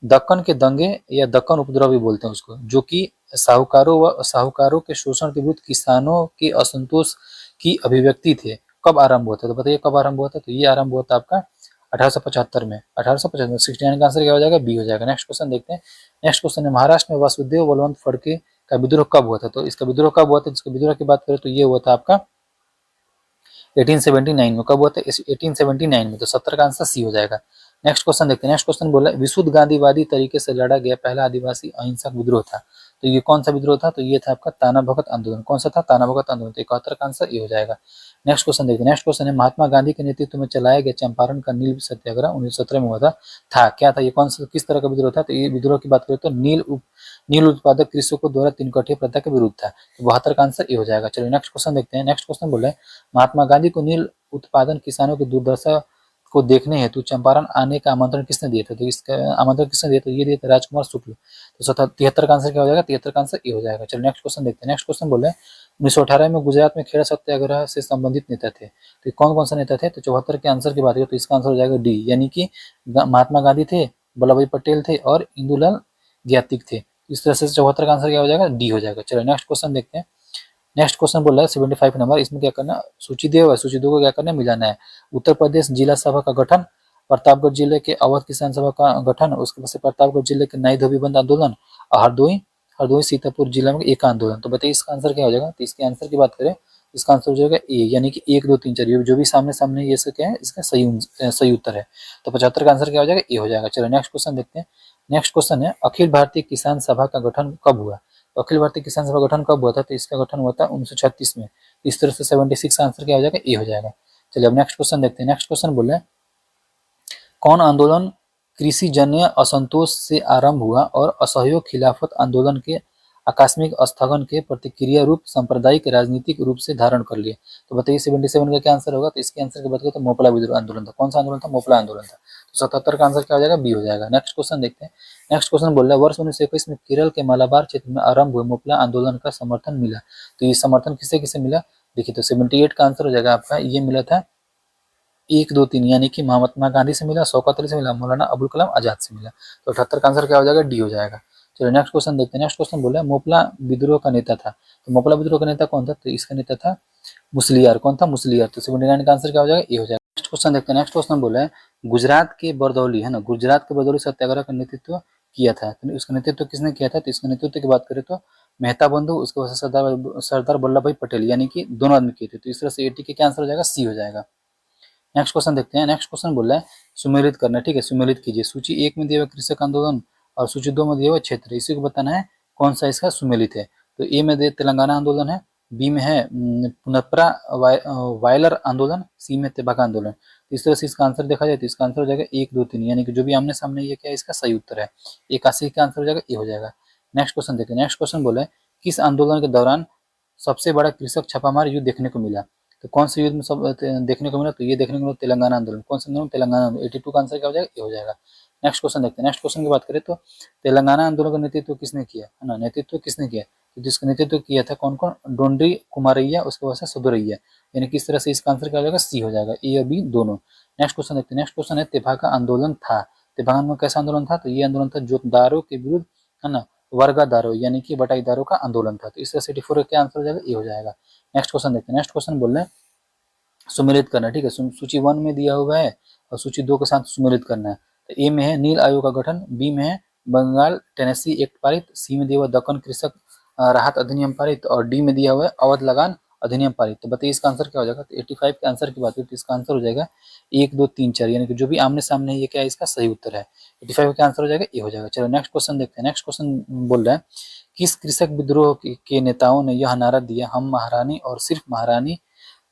दक्कन के दंगे या दक्कन उपद्रव भी बोलते हैं उसको, जो कि साहूकारों के शोषण के विरुद्ध किसानों के असंतोष की अभिव्यक्ति थे, कब आरंभ हुआ था। तो बताइए कब आरंभ हुआ था। तो ये आरंभ हुआ था आपका 1875 में। 1875 69 का आंसर क्या हो जाएगा, बी हो जाएगा। नेक्स्ट क्वेश्चन देखते हैं। नेक्स्ट क्वेश्चन है महाराष्ट्र में वासुदेव बलवंत फड़के का विद्रोह कब हुआ था। तो इसका विद्रोह कब हुआ था, इसका विद्रोह की बात करें तो ये हुआ था आपका 1879 में। कब हुआ था, 1879 में। तो 70 का आंसर सी हो जाएगा। नेक्स्ट क्वेश्चन देखते हैं। नेक्स्ट क्वेश्चन बोला विशुद्ध गांधीवादी तरीके से लड़ा गया पहला आदिवासी अहिंसक विद्रोह था। तो ये कौन सा विद्रोह था? तो ये था आपका ताना भगत आंदोलन। कौन सा था? ताना भगत आंदोलन। तो 71 का आंसर ये हो जाएगा। नेक्स्ट क्वेश्चन देखते हैं। नेक्स्ट क्वेश्चन है महात्मा गांधी के नेतृत्व में चलाया गया चंपारण का नील सत्याग्रह 1917 में हुआ था। क्या था ये? कौन सा किस तरह का विद्रोह था? तो ये विद्रोह की बात करें तो नील उत्पादक कृषकों द्वारा तीन कठिया प्रथा के विरुद्ध था। तो 72 का आंसर ये हो जाएगा। चलिए नेक्स्ट क्वेश्चन देखते हैं। नेक्स्ट क्वेश्चन बोले महात्मा गांधी को नील उत्पादन किसानों की दुर्दशा को देखने हेतु चंपारण आने का आमंत्रण किसने दिया था? तो इसका आमंत्रण किसने दिया? तो ये दिया था राजकुमार शुक्ल। तो 73 का आंसर क्या हो जाएगा? 73 का आंसर ये हो जाएगा। चलो नेक्स्ट क्वेश्चन देखते हैं। नेक्स्ट क्वेश्चन बोले 1918 में गुजरात में खेड़ा सत्याग्रह से संबंधित नेता थे। तो कौन कौन सा नेता थे? तो 74 के आंसर की बात करें तो इसका आंसर हो जाएगा डी, यानी कि महात्मा गांधी थे, वल्लभ भाई पटेल थे और इंदुलाल ज्ञातिक थे। इस तरह से 74 का आंसर क्या हो जाएगा? डी हो जाएगा। चलो नेक्स्ट क्वेश्चन देखते हैं। नेक्स्ट क्वेश्चन बोल रहा है 75 नंबर। इसमें क्या करना? सूची है, सूची 2 को क्या करना है? मिलाना है। उत्तर प्रदेश जिला सभा का गठन, प्रतापगढ़ जिले के अवध किसान सभा का गठन, उसके बाद से प्रतापगढ़ जिले के नई धोबी बंद आंदोलन और हरदोई सीतापुर जिला में एक आंदोलन। तो बताइए इसका आंसर क्या हो जाएगा? तो इसके आंसर की बात करें इसका आंसर हो जाएगा ए, यानी कि 1 2 3 4 जो भी सामने सामने ये क्या है इसका सही उत्तर है। तो 75 का आंसर क्या हो जाएगा? ए हो जाएगा। चलो नेक्स्ट क्वेश्चन देखते हैं। नेक्स्ट क्वेश्चन है अखिल भारतीय किसान सभा का गठन कब हुआ? तो अखिल भारतीय किसान सभा गठन कब हुआ था? तो इसका गठन हुआ था 1936 में। इस तरह से 76 का आंसर क्या हो जाएगा? ए हो जाएगा। चलिए अब नेक्स्ट क्वेश्चन देखते हैं। नेक्स्ट क्वेश्चन बोल रहे हैं कौन आंदोलन कृषि जन्य असंतोष से आरंभ हुआ और असहयोग खिलाफत आंदोलन के आकस्मिक स्थगन के प्रतिक्रिया रूप सांप्रदायिक राजनीतिक रूप से धारण कर लिया? तो बताइए 77 का क्या आंसर होगा? तो इसके आंसर की बात करें तो मोपला विद्रोह आंदोलन था। कौन सा आंदोलन था? मोपला आंदोलन था। तो 77 का आंसर क्या हो जाएगा? बी हो जाएगा। नेक्स्ट क्वेश्चन देखते हैं। नेक्स्ट क्वेश्चन बोल रहा है वर्ष 1921 में केरल के मालाबार क्षेत्र में आरंभ हुए मोपला आंदोलन का समर्थन मिला। तो ये समर्थन किसे किसे मिला? देखिए तो 78 का आंसर हो जाएगा आपका, ये मिला था 1 2 3, यानी कि महात्मा गांधी से मिला, शौकत अली से मिला, मौलाना अबुल कलाम आजाद से मिला। तो 78 का आंसर क्या हो जाएगा? डी हो जाएगा। चलो नेक्स्ट क्वेश्चन देखते हैं। नेक्स्ट क्वेश्चन बोला मोपला विद्रोह का नेता था। तो मोपला विद्रोह का नेता कौन था? तो इसका नेता था मुसलियार। कौन था? मुसलियार। तो 79 का आंसर क्या हो जाएगा? ए हो जाएगा। नेक्स्ट क्वेश्चन देखते हैं। नेक्स्ट क्वेश्चन बोला है गुजरात के बरदौली है ना, गुजरात के बरदौली सत्याग्रह का नेतृत्व किया था। तो उसका नेतृत्व किसने किया था? तो इसका नेतृत्व की बात करें तो मेहता बंधु, उसके बाद सरदार वल्लभ भाई पटेल, यानी कि दोनों आदमी किए थे। तो इस तरह से 80 के क्या आंसर हो जाएगा? सी हो जाएगा। नेक्स्ट क्वेश्चन देखते हैं। नेक्स्ट क्वेश्चन बोल रहा है सुमेलित करना। ठीक है, सुमेलित कीजिए। सूची 1 में दिया हुआ कृषक आंदोलन और सूची 2 में दिया हुआ क्षेत्र, इसी को बताना है कौन सा इसका सुमेलित है। तो ए में दे तेलंगाना आंदोलन है, बी में है पुनप्रा वायलर आंदोलन, सी में तेभागा आंदोलन। तो इस तरह से इसका आंसर देखा जाए तो इसका आंसर हो जाएगा 1 2 3, यानी कि जो भी आमने सामने ये क्या है इसका सही उत्तर है। 81 का आंसर हो जाएगा ए हो जाएगा। नेक्स्ट क्वेश्चन देखिए। नेक्स्ट क्वेश्चन बोला है किस आंदोलन के दौरान सबसे बड़ा कृषक छापामार युद्ध देखने को मिला? तो कौन से युद्ध में सब देखने को मिला? तो ये देखने को मिला तेलंगाना आंदोलन। कौन सा आंदोलन? तेलंगाना आंदोलन। 82 का आंसर क्या हो जाएगा? ये हो जाएगा। नेक्स्ट क्वेश्चन देखते हैं। नेक्स्ट क्वेश्चन की बात करें तो तेलंगाना आंदोलन का नेतृत्व किसने किया है ना? नेतृत्व किसने किया? तो जिसका नेतृत्व किया था कौन कौन? डोंडी कुमारैया, उसके बाद से सदुरैया, यानी कि इस तरह से इसका आंसर क्या हो जाएगा? सी हो जाएगा। ए और बी दोनों। नेक्स्ट क्वेश्चन देखते हैं। नेक्स्ट क्वेश्चन है तेभागा आंदोलन था। तेभागा में कैसा आंदोलन था? तो ये आंदोलन था जोतदारों के विरुद्ध है ना, वर्गादारों यानी कि बटाईदारों का आंदोलन था। तो इस तरह से 84 का क्या आंसर हो जाएगा? ए हो जाएगा। नेक्स्ट क्वेश्चन देखते हैं। नेक्स्ट क्वेश्चन बोल रहे हैं सुमेलित करना। ठीक है, सूची 1 में दिया हुआ है और सूची 2 के साथ सुमेलित करना है। तो ए में है नील आयोग का गठन, बी में है बंगाल टेनेसी एक्ट पारित, सी में दिया हुआ दक्कन कृषक राहत अधिनियम पारित और डी में दिया हुआ है अवध लगान अधिनियम पारित। तो बताइए इसका आंसर क्या हो जाएगा? तो 85 के आंसर की बात करें तो इसका आंसर हो जाएगा 1 2 3 4, यानी कि जो भी आमने सामने है ये क्या है इसका सही उत्तर है। 85 का आंसर हो जाएगा ए हो जाएगा। चलो नेक्स्ट क्वेश्चन देखते हैं। नेक्स्ट क्वेश्चन बोल रहा है किस कृषक विद्रोह के नेताओं ने यह नारा दिया हम महारानी और सिर्फ महारानी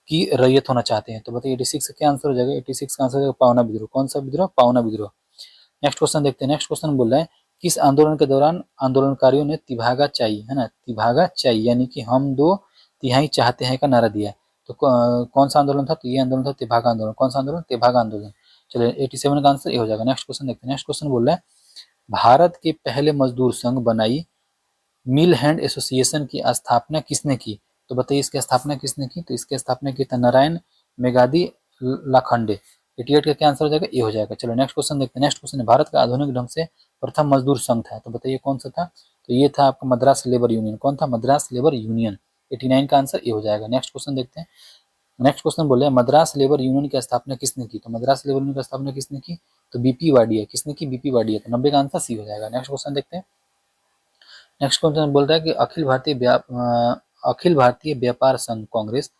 की रैयत होना चाहते हैं? तो बताइए 86 का क्या आंसर हो जाएगा? 86 का आंसर हो जाएगा पावना विद्रोह। कौन सा विद्रोह? पावना विद्रोह। नेक्स्ट क्वेश्चन देखते हैं। नेक्स्ट क्वेश्चन बोल रहा है किस आंदोलन के दौरान आंदोलनकारियों ने तिभागा चाहिए है ना, तिभागा चाहिए यानी कि हम 2/3 चाहते हैं का नारा दिया? तो कौन सा आंदोलन था? तो ये आंदोलन था तिभागा आंदोलन। कौन सा आंदोलन? तिभागा आंदोलन। चलिए 87 का आंसर ये हो जाएगा। नेक्स्ट क्वेश्चन देखते हैं। नेक्स्ट क्वेश्चन बोल रहा है भारत के पहले मजदूर संघ बनाई मिल हैंड एसोसिएशन की स्थापना किसने की? तो बताइए इसकी स्थापना किसने की? तो इसकी स्थापना की था नारायण मेघादी लाखंडे। 88 का क्या आंसर हो जाएगा? ए हो जाएगा। चलो नेक्स्ट क्वेश्चन देखते हैं। नेक्स्ट क्वेश्चन है भारत का आधुनिक ढंग से प्रथम मजदूर संघ था। तो बताइए कौन सा था? तो ये था आपका मद्रास लेबर यूनियन। कौन था? Madras labour union. 89 का आंसर ए हो जाएगा। नेक्स्ट क्वेश्चन देखते हैं। नेक्स्ट क्वेश्चन बोले मद्रास लेबर यूनियन की स्थापना किसने की? तो मद्रास लेबर यूनियन की स्थापना किसने की? तो बीपी वाडिया। किसने की? बीपी वाडिया। तो 90 का आंसर सी हो जाएगा। नेक्स्ट क्वेश्चन देखते हैं। नेक्स्ट क्वेश्चन बोल रहा है कि अखिल भारतीय व्यापार संघ कांग्रेस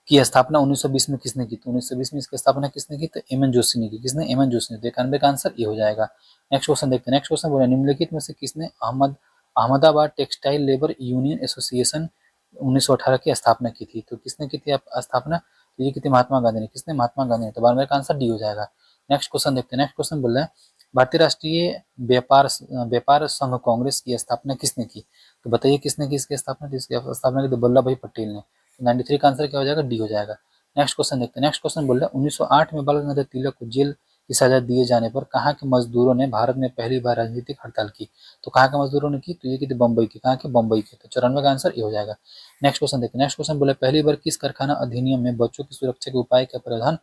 की स्थापना 1920 में किसने की? तो 1920 में इसकी स्थापना किसने की? तो एम.एन. जोशी ने की। किसने? एम.एन. जोशी ने। तो 91 का आंसर ये हो जाएगा। नेक्स्ट क्वेश्चन देखते हैं। नेक्स्ट क्वेश्चन बोला निम्नलिखित में से किसने Ahmedabad textile labour union association 1918 की स्थापना की थी? तो किसने की थी स्थापना? तो ये की थी महात्मा गांधी ने। किसने? महात्मा गांधी ने। तो 92 का आंसर डी हो जाएगा। नेक्स्ट क्वेश्चन देखते हैं। नेक्स्ट क्वेश्चन बोल रहा है भारतीय राष्ट्रीय व्यापार संघ कांग्रेस की स्थापना किसने की? तो बताइए किसने की इसकी स्थापना? इसकी स्थापना की तो वल्लभ भाई पटेल ने। 93 का आंसर क्या हो जाएगा? डी हो जाएगा। नेक्स्ट क्वेश्चन देखते हैं। नेक्स्ट क्वेश्चन बोल रहा है 1908 में बाल गंगाधर तिलक को जेल की सजा दिए जाने पर कहाँ के मजदूरों ने भारत में पहली बार राजनीतिक हड़ताल की? तो कहाँ के मजदूरों ने की? तो ये की थी बम्बई की। कहाँ के? बम्बई के। तो 94 का आंसर ये हो जाएगा। नेक्स्ट क्वेश्चन देखते हैं। नेक्स्ट क्वेश्चन बोला पहली बार किस कारखाना अधिनियम में बच्चों की सुरक्षा के उपाय का प्रावधान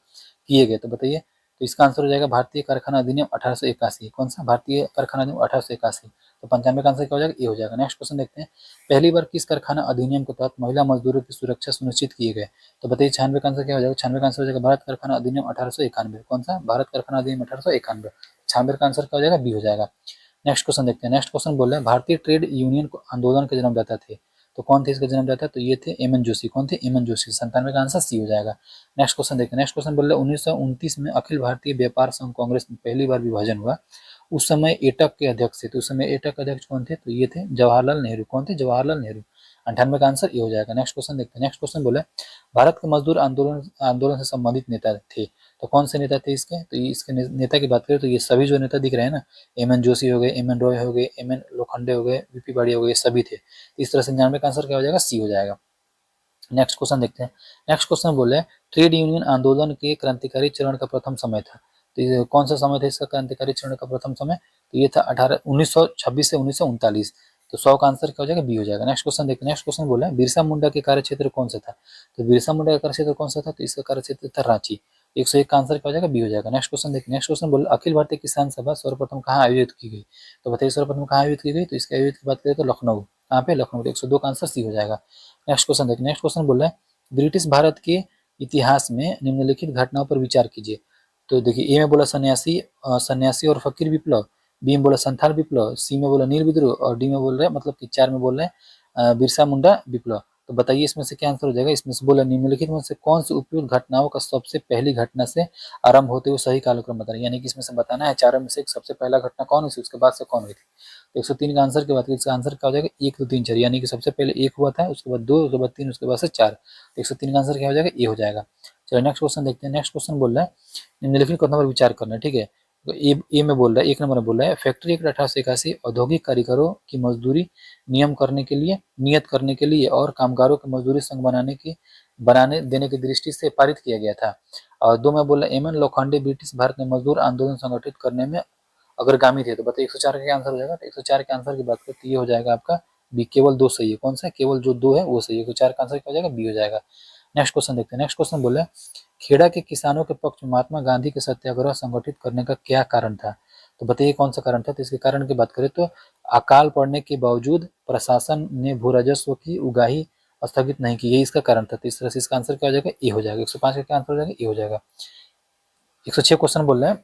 किए गए? तो बताइए। तो इसका आंसर हो जाएगा भारतीय कारखाना अधिनियम 1881। कौन सा? भारतीय कारखाना अधिनियम 1881। तो 95 का आंसर क्या हो जाएगा? ये हो जाएगा। नेक्स्ट क्वेश्चन देखते हैं। पहली बार किस कारखाना अधिनियम के तहत महिला मजदूरों की सुरक्षा सुनिश्चित किए गए? तो बताइए 96 का आंसर क्या हो जाएगा? 96 का आंसर हो जाएगा भारत कारखाना अधिनियम 1891। कौन सा? भारत कारखाना अधिनियम 1891। 96 का आंसर क्या हो जाएगा? बी हो जाएगा। नेक्स्ट क्वेश्चन देखते हैं। नेक्स्ट क्वेश्चन बोल रहे हैं भारतीय ट्रेड यूनियन आंदोलन के जन्मदाता थे? तो कौन थे इसके जन्मदाता? तो ये थे एम.एन. जोशी। कौन थे? एम.एन. जोशी। 97 का आंसर सी हो जाएगा। नेक्स्ट क्वेश्चन देखते हैं। नेक्स्ट क्वेश्चन बोल रहे हैं 1929 में अखिल भारतीय व्यापार संघ कांग्रेस में पहली बार विभाजन हुआ। उस समय एटक के अध्यक्ष थे। तो उस समय एटक के अध्यक्ष कौन थे? तो ये थे जवाहरलाल नेहरू। कौन थे? जवाहरलाल नेहरू। 98 का आंसर ये हो जाएगा। नेक्स्ट क्वेश्चन देखते हैं। नेक्स्ट क्वेश्चन बोला भारत के मजदूर आंदोलन आंदोलन से संबंधित नेता थे। तो कौन से नेता थे इसके? तो इसके नेता की बात करें तो ये सभी जो नेता दिख रहे हैं ना, एम.एन. जोशी हो गए, एम.एन. रॉय हो गए, एम.एन. लोखंडे हो गए, वी.पी. बाड़िया हो गए, सभी थे। इस तरह से 99 का आंसर क्या हो जाएगा? सी हो जाएगा। नेक्स्ट क्वेश्चन देखते हैं। नेक्स्ट क्वेश्चन बोले ट्रेड यूनियन आंदोलन के क्रांतिकारी चरण का प्रथम समय था। तो ये कौन सा समय था इसका क्रांतिकारी चरण का प्रथम समय? तो ये था 1926 से 1939। तो 100 का आंसर क्या हो जाएगा? बी हो जाएगा। नेक्स्ट क्वेश्चन देखते हैं। नेक्स्ट क्वेश्चन बोला है बिरसा मुंडा के कार्यक्षेत्र कौन सा था? तो बिरसा मुंडा का कार्यक्षेत्र कौन सा था? तो इसका कार्यक्षेत्र था रांची। 101 का आंसर क्या हो जाएगा? बी हो जाएगा। नेक्स्ट क्वेश्चन देखिए। नेक्स्ट क्वेश्चन बोला अखिल भारतीय किसान सभा सर्वप्रथम कहाँ आयोजित की गई? तो बताइए सर्वप्रथम कहाँ आयोजित की गई? तो इसके आयोजित की बात करें तो लखनऊ। कहाँ पे? लखनऊ। 102 का आंसर सी हो जाएगा। नेक्स्ट क्वेश्चन देखिए। नेक्स्ट क्वेश्चन बोल रहा है ब्रिटिश भारत के इतिहास में निम्नलिखित घटनाओं पर विचार कीजिए। तो देखिए ए में बोला सन्यासी और फकीर विप्लव, बी में बोला संथाल विप्लव, सी में बोला नील विद्रोह और डी में बोल रहे हैं मतलब कि 4 में बोल रहे हैं बिरसा मुंडा विप्लव। तो बताइए इसमें से क्या आंसर हो जाएगा? इसमें से बोला निम्नलिखित में से कौन सी उपयुक्त घटनाओं का सबसे पहली घटना से आरंभ होते हुए सही कालक्रम बताना, यानी कि इसमें से बताना है चारों में से सबसे पहला घटना कौन हुई थी, उसके बाद से कौन हुई थी। तो 103 का आंसर की बात करें, इसका आंसर क्या हो जाएगा? 1 2 3 4, यानी कि सबसे पहले 1 हुआ था, उसके बाद 2, उसके बाद 3, उसके बाद से 4। तो 103 का आंसर क्या हो जाएगा? ए हो जाएगा। चलो नेक्स्ट क्वेश्चन देखते हैं। नेक्स्ट क्वेश्चन बोल रहा है निम्नलिखित कथनों पर विचार करना है, ठीक है। तो ए में बोल रहा है 1 नंबर में बोल रहा है फैक्ट्री एक्ट 1881 औद्योगिक कारीगरों की मजदूरी नियत करने के लिए और कामगारों के मजदूरी संघ बनाने देने की दृष्टि से पारित किया गया था। और 2 में बोल रहा है एम.एन. लोखंडे ब्रिटिश भारत में मजदूर आंदोलन संगठित करने में अग्रगामी थे। तो बताइए 104 का क्या आंसर हो जाएगा? तो 104 के आंसर की बात करें तो ये हो जाएगा आपका बी। केवल 2 सही है। कौन सा? केवल जो 2 है वो सही है। 104 का आंसर क्या हो जाएगा? बी हो जाएगा। नेक्स्ट क्वेश्चन देखते हैं। नेक्स्ट क्वेश्चन बोले खेड़ा के किसानों के पक्ष में महात्मा गांधी के सत्याग्रह संगठित करने का क्या कारण था? तो बताइए कौन सा कारण था? तो इसके कारण की बात करें तो अकाल पड़ने के बावजूद प्रशासन ने भू राजस्व की उगाही स्थगित नहीं की, यही इसका कारण था। तो इस तरह से इसका आंसर क्या हो जाएगा? ए हो जाएगा। 105 का क्या आंसर हो जाएगा? ए हो जाएगा। 106 क्वेश्चन बोल रहे हैं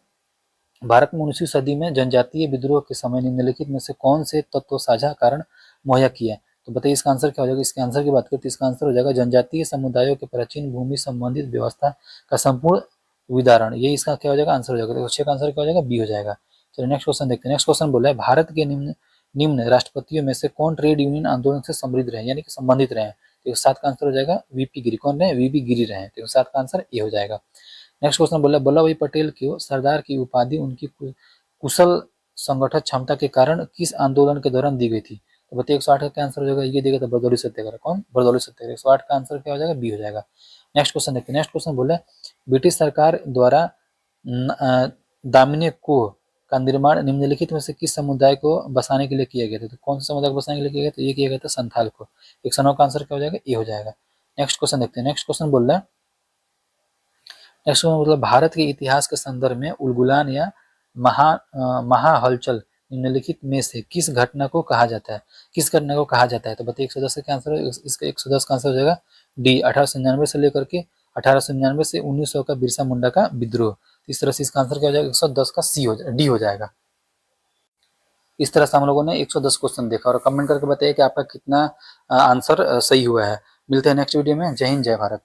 भारत में 19वीं सदी में जनजातीय विद्रोह के समय निम्नलिखित में से कौन से तत्व साझा कारण मुहैया किए? तो बताइए इसका आंसर क्या हो जाएगा? इसके आंसर की बात करें तो इसका आंसर हो जाएगा जनजातीय समुदायों के प्राचीन भूमि संबंधित व्यवस्था का संपूर्ण विदारण, ये इसका क्या हो जाएगा? आंसर हो जाएगा। तो 6 का आंसर क्या हो जाएगा? बी हो जाएगा। चलिए नेक्स्ट क्वेश्चन देखते हैं। नेक्स्ट क्वेश्चन बोला है भारत के निम्न राष्ट्रपतियों में से कौन ट्रेड यूनियन आंदोलन से समृद्ध रहे, यानी कि संबंधित रहे? तो 7 का आंसर हो जाएगा वी.पी. गिरी। कौन रहे? वी.पी. गिरी रहे। तो 7 का आंसर ए हो जाएगा। नेक्स्ट क्वेश्चन बोला वल्लभ भाई पटेल को सरदार की उपाधि उनकी कुशल संगठन क्षमता के कारण किस आंदोलन के दौरान दी गई थी? तो बताइए 108 का क्या आंसर हो जाएगा? ये देगा तो बरदौली सत्याग्रह। कौन? बरदौली सत्याग्रह। 108 का आंसर क्या हो जाएगा? बी हो जाएगा। नेक्स्ट क्वेश्चन देखते हैं। नेक्स्ट क्वेश्चन बोला ब्रिटिश सरकार द्वारा दामिनी कोह का निर्माण निम्नलिखित में से किस समुदाय को बसाने के लिए किया गया था? तो कौन सा समुदाय को बसाने के लिए किया गया? तो ये किया गया था संथाल को। 109 का आंसर क्या हो जाएगा? ए हो जाएगा। नेक्स्ट क्वेश्चन देखते हैं। नेक्स्ट क्वेश्चन बोल रहा है नेक्स्ट मतलब भारत के इतिहास के संदर्भ में उलगुलान या महा हलचल निम्नलिखित में से किस घटना को कहा जाता है? किस घटना को कहा जाता है? तो बताइए 110 का आंसर है। इसका 110 का आंसर हो जाएगा डी। 1899 से लेकर के 1899 से 1900 का बिरसा मुंडा का विद्रोह। इस तरह से इसका आंसर क्या हो जाएगा? 110 का सी हो जाएगा, डी हो जाएगा। इस तरह से हम लोगों ने 110 क्वेश्चन देखा और कमेंट करके बताइए कि आपका कितना आंसर सही हुआ है। मिलते हैं नेक्स्ट वीडियो में। जय हिंद, जय भारत।